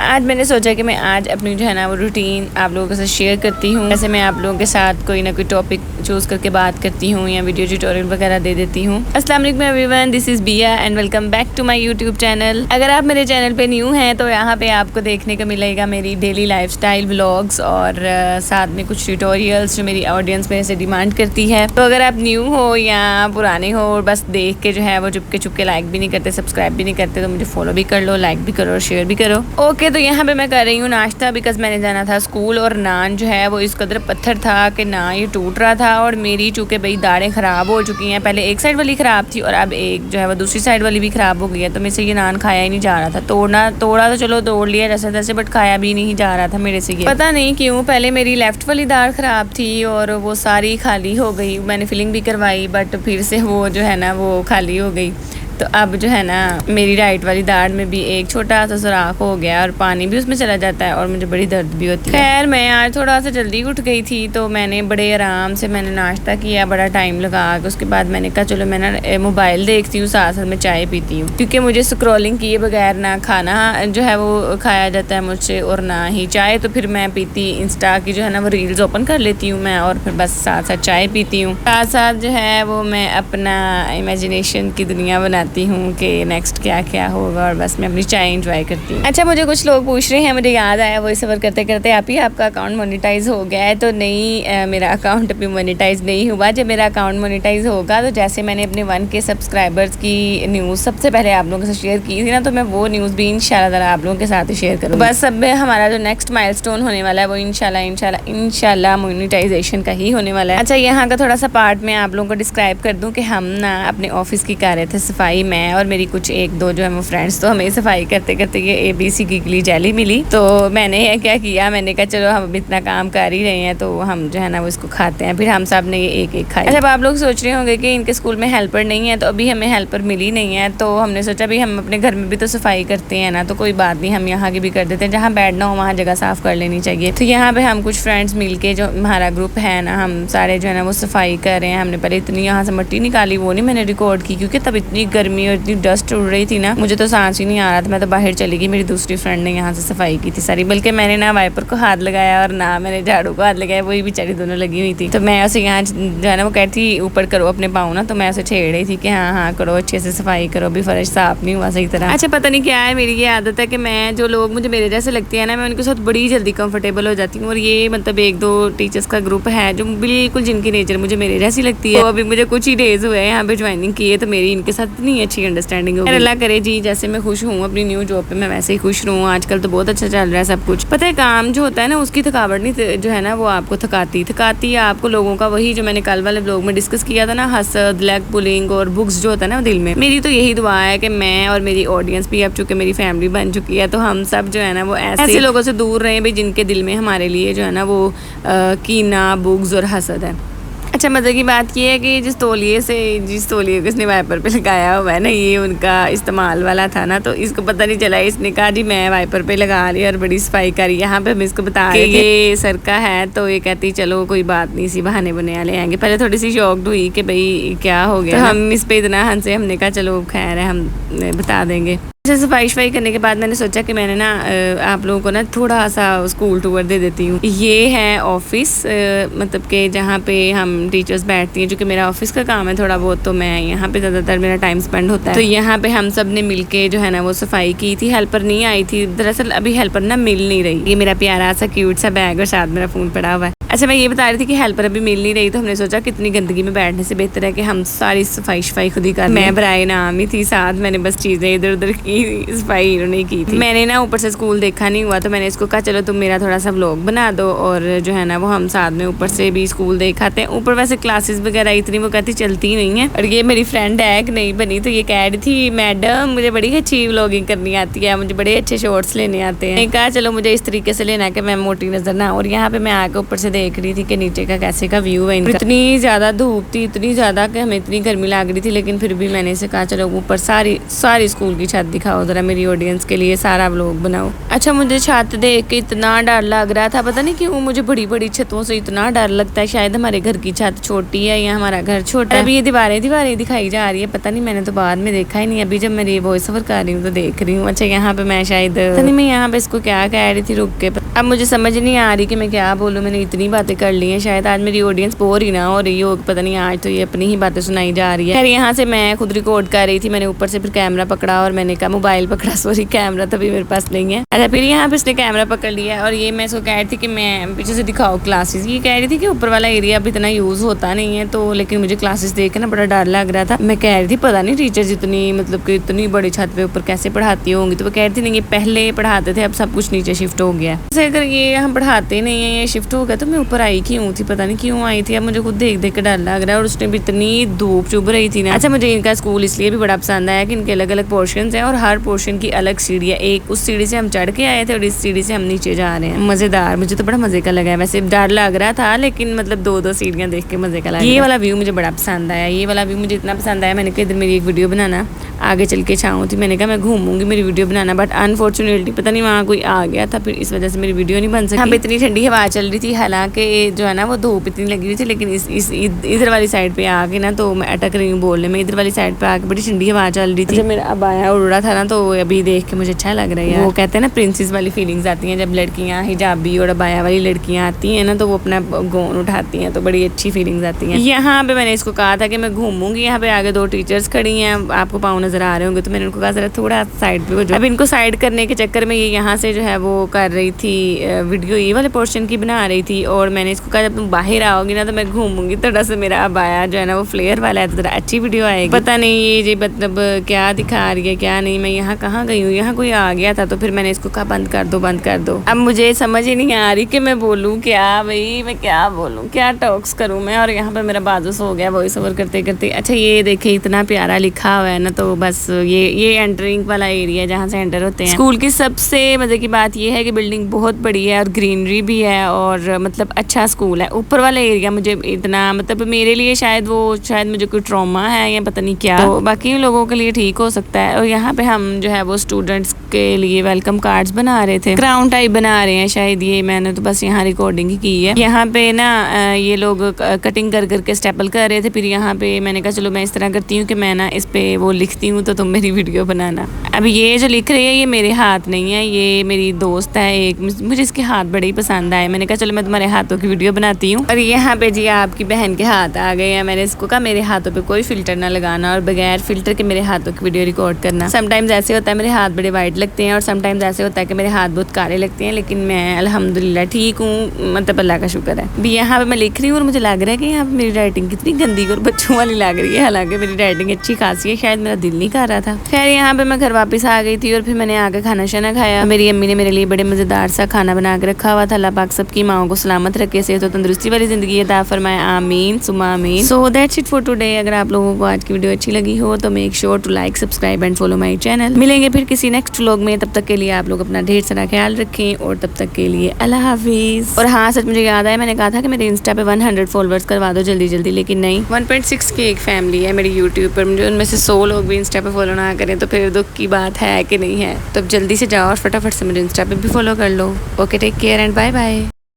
आज मैंने सोचा कि मैं आज अपनी जो है ना वो रूटीन आप लोगों के साथ शेयर करती हूँ। जैसे मैं आप लोगों के साथ कोई ना कोई टॉपिक चूज़ करके बात करती हूँ या वीडियो ट्यूटोरियल वगैरह दे देती हूँ। अस्सलाम वालेकुम everyone, this is Bia and welcome back to my YouTube channel. अगर आप मेरे चैनल पे न्यू हैं तो यहाँ पे आपको देखने को मिलेगा मेरी डेली लाइफस्टाइल व्लॉग्स और साथ में कुछ ट्यूटोरियल्स जो मेरी ऑडियंस मेरे से डिमांड करती है। तो अगर आप न्यू हो या पुराने हो और बस देख के जो है वो चुपके चुपके लाइक भी नहीं करते, सब्सक्राइब भी नहीं करते, तो मुझे फॉलो भी कर लो, लाइक भी करो और शेयर भी करो। ओके, तो यहाँ पे मैं कर रही हूँ नाश्ता बिकॉज मैंने जाना था स्कूल और नान जो है वो इस कदर पत्थर था कि ना ये टूट रहा था और मेरी चूँकि भाई दाढ़ें ख़राब हो चुकी हैं। पहले एक साइड वाली ख़राब थी और अब एक जो है वो दूसरी साइड वाली भी ख़राब हो गई है, तो मेरे से ये नान खाया ही नहीं जा रहा था। तोड़ा तो चलो तोड़ लिया जैसे तैसे, बट खाया भी नहीं जा रहा था मेरे से। ये पता नहीं क्यों पहले मेरी लेफ़्ट वाली दाढ़ ख़राब थी और वो सारी खाली हो गई। मैंने फिलिंग भी करवाई बट फिर से वो जो है ना वो खाली हो गई। तो अब जो है ना मेरी राइट वाली दाढ़ में भी एक छोटा सा सुराख हो गया और पानी भी उसमें चला जाता है और मुझे बड़ी दर्द भी होती है। खैर मैं आज थोड़ा सा जल्दी उठ गई थी तो मैंने बड़े आराम से मैंने नाश्ता किया, बड़ा टाइम लगा के। उसके बाद मैंने कहा चलो मैं ना मोबाइल देखती हूँ, साथ साथ में चाय पीती हूँ, क्योंकि मुझे स्क्रॉलिंग किए बगैर ना खाना जो है वो खाया जाता है मुझसे और ना ही चाय। तो फिर मैं पीती इंस्टा की जो है ना वो रील्स ओपन कर लेती हूँ मैं और फिर बस साथ साथ चाय पीती हूँ। साथ साथ जो है वो मैं अपना इमेजिनेशन की दुनिया बनाती हूँ कि नेक्स्ट क्या क्या होगा और बस मैं अपनी चाय एंजॉय करती हूँ। अच्छा, मुझे कुछ लोग पूछ रहे हैं, मुझे याद आया वो सफ़र करते करते आप ही आपका अकाउंट मोनेटाइज हो गया है। तो नहीं, मेरा अकाउंट अभी मोनेटाइज नहीं हुआ। जब मेरा अकाउंट मोनेटाइज होगा तो जैसे मैंने अपने 1K सब्सक्राइबर्स की न्यूज़ सबसे पहले आप लोगों के साथ शेयर की थी ना, तो मैं वो न्यूज़ भी इंशाल्लाह आप लोगों के साथ ही शेयर करूँ। बस अब हमारा जो नेक्स्ट माइलस्टोन होने वाला है वो इंशाल्लाह मोनेटाइजेशन का ही होने वाला है। अच्छा, यहाँ का थोड़ा सा पार्ट मैं आप लोगों को डिस्क्राइब कर दूँ कि हम ना अपने ऑफिस की कर रहे थे सफाई, मैं और मेरी कुछ एक दो जो है वो फ्रेंड्स। तो हमें सफाई करते करते ये ABC गिगली जेली मिली। तो मैंने क्या किया, मैंने कहा चलो हम इतना काम कर ही रहे हैं तो हम जो है ना वो इसको खाते हैं। फिर हम सब ने ये एक एक खाया। अच्छा, आप लोग सोच रहे होंगे कि इनके स्कूल में हेल्पर नहीं है, तो अभी हमें हेल्पर मिली नहीं है। तो हमने सोचा भी हम अपने घर में भी तो सफाई करते हैं ना, तो कोई बात नहीं, हम यहाँ की भी कर देते हैं। जहाँ बैठना हो वहाँ जगह साफ़ कर लेनी चाहिए। तो यहाँ पे हम कुछ फ्रेंड्स मिल के, जो हमारा ग्रुप है ना, हम सारे जो है ना वो सफाई कर रहे हैं। हमने पहले इतनी यहाँ से मिट्टी निकाली, वो नहीं मैंने रिकॉर्ड की क्योंकि तब इतनी गर्मी और इतनी डस्ट उड़ रही थी ना, मुझे तो सांस ही नहीं आ रहा था। मैं तो बाहर चली गई, मेरी दूसरी फ्रेंड ने यहाँ से सफाई की थी सारी। बल्कि मैंने ना वाइपर को हाथ लगाया और ना मैंने झाड़ू को हाथ लगाया, वही बेचारी दोनों लगी हुई थी। तो मैं उसे यहाँ जो है ना वो कहती थी ऊपर करो अपने पाँव ना, तो मैं उसे छेड़ रही थी कि हाँ करो, अच्छे से सफाई करो, अभी फर्श साफ नहीं हुआ सही तरह। अच्छा, पता नहीं क्या है, मेरी ये आदत है कि मैं जो लोग मुझे मेरे जैसे लगती है ना, मैं उनके साथ बड़ी जल्दी कंफर्टेबल हो जाती हूँ। और ये मतलब एक दो टीचर्स का ग्रुप है जो बिल्कुल जिनकी नेचर मुझे मेरे जैसी लगती है। तो अभी मुझे कुछ ही डेज हुए हैं यहाँ पे ज्वाइनिंग की है, तो मेरी इनके साथ इतनी अच्छी अंडरस्टैंडिंग हो गई। अल्लाह करे जी, जैसे मैं खुश हूँ अपनी न्यू जॉब पे, मैं वैसे ही खुश रहूँ। आजकल तो बहुत अच्छा चल रहा है सब कुछ। पता है, काम जो होता है ना उसकी थकावट नहीं जो है ना वो आपको थकाती है आपको लोगों का। वही जो मैंने कल वाले ब्लॉग में डिस्कस किया था ना, हसद, लेग पुलिंग और बुक्स जो होता है ना दिल में। मेरी तो यही दुआ है कि मैं और मेरी ऑडियंस भी, अब चूंकि मेरी फैमिली बन चुकी है, तो हम सब जो है ना वो ऐसे लोगों से दूर रहें भाई जिनके दिल में हमारे लिए जो है ना वो कीना, बुक्स और हसद है। अच्छा, मज़े की बात यह है कि जिस तौलिए को इसने वाइपर पे लगाया हुआ है ना, ये उनका इस्तेमाल वाला था ना, तो इसको पता नहीं चला। इसने कहा जी मैं वाइपर पे लगा रही और बड़ी सफाई करी। यहाँ पे हम इसको बता रहे ये सर का है, तो ये कहती चलो कोई बात नहीं, इसी बहाने बने वाले आएंगे। पहले थोड़ी सी शॉक्ड हुई कि भाई क्या हो गया, तो हम इस पे इतना हंसे, हमने कहा चलो खैर है, हम बता देंगे। सफाई करने के बाद मैंने सोचा कि मैंने ना आप लोगों को ना थोड़ा सा स्कूल टूर दे देती हूँ। ये है ऑफिस, मतलब कि जहाँ पे हम टीचर्स बैठती हैं। क्योंकि मेरा ऑफिस का काम है थोड़ा बहुत, तो मैं यहाँ पे ज़्यादातर मेरा टाइम स्पेंड होता है। तो यहाँ पे हम सब ने मिल के जो है ना वो सफाई की थी। हेल्पर नहीं आई थी दरअसल, अभी हेल्पर ना मिल नहीं रही। ये मेरा प्यारा सा क्यूट सा बैग और साथ मेरा फ़ोन पड़ा हुआ है। अच्छा, मैं ये बता रही थी कि हेल्पर अभी मिल नहीं रही, तो हमने सोचा कितनी गंदगी में बैठने से बेहतर है कि हम सारी सफाई खुद ही कर। मैं बराए नाम ही थी साथ, मैंने बस चीज़ें इधर उधर की, सफाई इन्होंने की थी। मैंने ना ऊपर से स्कूल देखा नहीं हुआ, तो मैंने इसको कहा चलो तुम मेरा थोड़ा सा व्लॉग बना दो और जो है ना वो हम साथ में ऊपर से भी स्कूल देखाते हैं। ऊपर वैसे क्लासेस वगैरह इतनी वो कहती चलती नहीं है। और ये मेरी फ्रेंड है कि नहीं बनी, तो ये कह रही थी मैडम मुझे बड़ी अच्छी व्लॉगिंग करनी आती है, मुझे बड़े अच्छे शॉर्ट्स लेने आते हैं। कहा चलो मुझे इस तरीके से लेना कि मैं मोटी नजर ना। और यहाँ पे मैं आके ऊपर से देख रही थी कि नीचे का कैसे का व्यू है इनका। इतनी ज़्यादा धूप थी, इतनी ज़्यादा कि हमें इतनी गर्मी लग रही थी, लेकिन फिर भी मैंने इसे कहा चलो ऊपर सारी स्कूल की छत दिखाओ ज़रा मेरी ऑडियंस के लिए, सारा व्लॉग बनाओ। अच्छा, मुझे छत देख के इतना डर लग रहा था, पता नहीं क्यों मुझे बड़ी बड़ी छतों से इतना डर लगता है। शायद हमारे घर की छत छोटी है या हमारा घर छोटा है। अभी ये दीवारें दिखाई जा रही है, पता नहीं, मैंने तो बाद में देखा ही नहीं, अभी जब मैं ये वॉइस ओवर कर रही हूँ तो देख रही हूँ। अच्छा, यहाँ पे मैं शायद पता नहीं मैं यहाँ पे इसको क्या कह रही थी रुक के, अब मुझे समझ नहीं आ रही कि मैं क्या बोलूँ। मैंने इतनी बातें कर ली हैं, शायद आज मेरी ऑडियंस बोर ही ना हो रही हो, पता नहीं, आज तो ये अपनी ही बातें सुनाई जा रही है। खैर, यहाँ से मैं खुद रिकॉर्ड कर रही थी, मैंने ऊपर से फिर कैमरा पकड़ा और मैंने कहा मोबाइल पकड़ा, सॉरी कैमरा तभी मेरे पास नहीं है। अच्छा, फिर यहाँ पे इसने कैमरा पकड़ लिया और ये मैं इसको कह रही थी कि मैं पीछे से दिखाओ क्लासेस। ये कह रही थी कि ऊपर वाला एरिया अब इतना यूज़ होता नहीं है, तो लेकिन मुझे क्लासेस देख के ना बड़ा डर लग रहा था। मैं कह रही थी पता नहीं टीचर जितनी मतलब कि इतनी बड़ी छत पे ऊपर कैसे पढ़ाती होंगी, तो वो कह रही थी नहीं, ये पहले पढ़ाते थे, अब सब कुछ नीचे शिफ्ट हो गया। अगर ये हम पढ़ाते नहीं है, ये शिफ्ट हो गया, तो मैं ऊपर आई क्यों थी, पता नहीं क्यों आई थी। अब मुझे खुद देख देख के डर लग रहा है और उसने भी इतनी धूप चुभ रही थी ना। अच्छा, मुझे इनका स्कूल इसलिए भी बड़ा पसंद आया कि इनके अलग अलग पोर्शन है और हर पोर्शन की अलग सीढ़ी है। एक उस सीढ़ी से हम चढ़ के आए थे और इस सीढ़ी से हम नीचे जा रहे हैं। मजेदार, मुझे तो बड़ा मजे का लगा है। वैसे डर लग रहा था लेकिन मतलब दो सीढ़ियाँ देख के मजे का लगा। ये वाला व्यू मुझे बड़ा पसंद आया, ये वाला व्यू मुझे इतना पसंद आया, मैंने कहा इधर मेरी एक वीडियो बनाना, आगे चल के छाऊँ थी, मैंने कहा मैं घूमूंगी मेरी वीडियो बनाना, बट अनफॉर्चुनेटली पता नहीं वहाँ कोई आ गया था, फिर इस वजह से मेरी वीडियो नहीं बन सकी। यहाँ पे इतनी ठंडी हवा चल रही थी, हालांकि जो है ना वो धूप इतनी लगी हुई थी, लेकिन इधर वाली साइड पे आके ना तो मैं अटक रही हूँ बोलने में। इधर वाली साइड पे आके बड़ी ठंडी हवा चल रही थी। जब मेरा अबाया उड़ रहा था ना तो अभी देख के मुझे अच्छा लग रहा है। वो कहते हैं ना प्रिंसेस वाली फीलिंग्स आती हैं जब लड़कियाँ हिजाबी और अबाया वाली लड़कियाँ आती हैं ना, तो वो अपना गौन उठाती हैं, तो बड़ी अच्छी फीलिंग्स आती हैं। यहाँ पे मैंने इसको कहा था कि मैं घूमूंगी, यहाँ पे आगे 2 टीचर्स खड़ी हैं, आपको पाँव नजर आ रहे होंगे, तो मैंने उनको कहा जरा थोड़ा साइड पे हो जाओ। अब इनको साइड करने के चक्कर में ये यहाँ से जो है वो कर रही थी वीडियो, ये वाले पोर्शन की बना रही थी, और मैंने इसको कहा जब तुम बाहर आओगी ना तो मैं घूमूंगी थोड़ा सा। मेरा अबाया जो है ना वो फ्लेयर वाला है, तो जरा अच्छी वीडियो आएगी। पता नहीं ये मतलब क्या दिखा रही है क्या नहीं। मैं यहाँ कहाँ गई हूँ, यहाँ कोई आ गया था, तो फिर मैंने इसको कहा बंद कर दो। अब मुझे समझ ही नहीं आ रही कि मैं बोलूँ क्या, भाई मैं क्या बोलूँ, क्या टॉक्स करूँ मैं। और यहाँ पर मेरा बाजू सो गया वॉइस ओवर करते करते। अच्छा, ये देखिए इतना प्यारा लिखा हुआ है ना, तो बस ये एंटरिंग वाला एरिया जहाँ से एंटर होते हैं। स्कूल की सबसे मजे की बात ये है कि बिल्डिंग बहुत बड़ी है और ग्रीनरी भी है, और मतलब अच्छा स्कूल है। ऊपर वाला एरिया मुझे इतना मतलब मेरे लिए शायद मुझे कोई ट्रॉमा है या पता नहीं क्या, तो बाकी लोगों के लिए ठीक हो सकता है। और यहाँ पे हम जो है वो स्टूडेंट्स के लिए वेलकम कार्ड्स बना रहे थे, क्राउन टाइप बना रहे हैं शायद। ये मैंने तो बस यहाँ रिकॉर्डिंग ही की है। यहाँ पे ना ये लोग कटिंग कर करके स्टेपल कर रहे थे, फिर यहाँ पे मैंने कहा चलो मैं इस तरह करती हूँ कि मैं ना इस पे वो लिखती हूँ तो तुम मेरी वीडियो बनाना। अब ये जो लिख रही है ये मेरे हाथ नहीं है, ये मेरी दोस्त है एक, मुझे इसके हाथ बड़े ही पसंद आए। मैंने कहा चलो मैं तुम्हारे हाथों की वीडियो बनाती हूँ। और यहाँ पे जी आपकी बहन के हाथ आ गए हैं। मैंने इसको कहा मेरे हाथों पे कोई फिल्टर ना लगाना और बगैर फिल्टर के मेरे हाथों की वीडियो रिकॉर्ड करना। समटाइम्स ऐसे होता है मेरे हाथ बड़े वाइट लगते हैं और समटाइम्स ऐसे होता है कि मेरे हाथ बहुत काले लगते हैं, लेकिन मैं अल्हम्दुलिल्लाह ठीक हूँ, मतलब अल्लाह का शुक्र है। अभी यहाँ पे मैं लिख रही हूँ और मुझे लग रहा है कि यहाँ पे मेरी राइटिंग कितनी गंदी और बच्चों वाली लग रही है, हालांकि मेरी राइटिंग अच्छी खासी है, शायद मेरा दिल नहीं कर रहा था। खैर, यहाँ पे मैं घर वापस आ गई थी और फिर मैंने आके खाना शाना खाया। मेरी अम्मी ने मेरे लिए बड़े मजेदार सा खाना बना के रखा हुआ था। अल्लाह पाक सबकी माओं को सलामत रखे, सेहत और तंदुरुस्ती वाली जिंदगी अता फरमाए, आमीन सुमा आमीन। So that's it for today. अगर आप लोगों को आज की वीडियो अच्छी लगी हो तो make sure to like, subscribe and follow my channel. मिलेंगे फिर किसी नेक्स्ट व्लॉग में, तब तक के लिए आप लोग अपना ढेर सारा ख्याल रखें और तब तक के लिए अल्लाह हाफिज। और हाँ, सच मुझे याद आया, मैंने कहा था कि मेरे इंस्टा पे 100 फॉलोअर्स करवा दो जल्दी जल्दी, लेकिन नहीं, 1.6 की एक फैमिली है मेरी यूट्यूब पर, मुझे उनमें से 100 लोग भी इंस्टा पे फॉलो ना करें तो फिर दुख की बात है कि नहीं है। तो जल्दी से जाओ और फटाफट से मेरे इंस्टा पे भी फॉलो कर लो। Okay, take care and bye bye.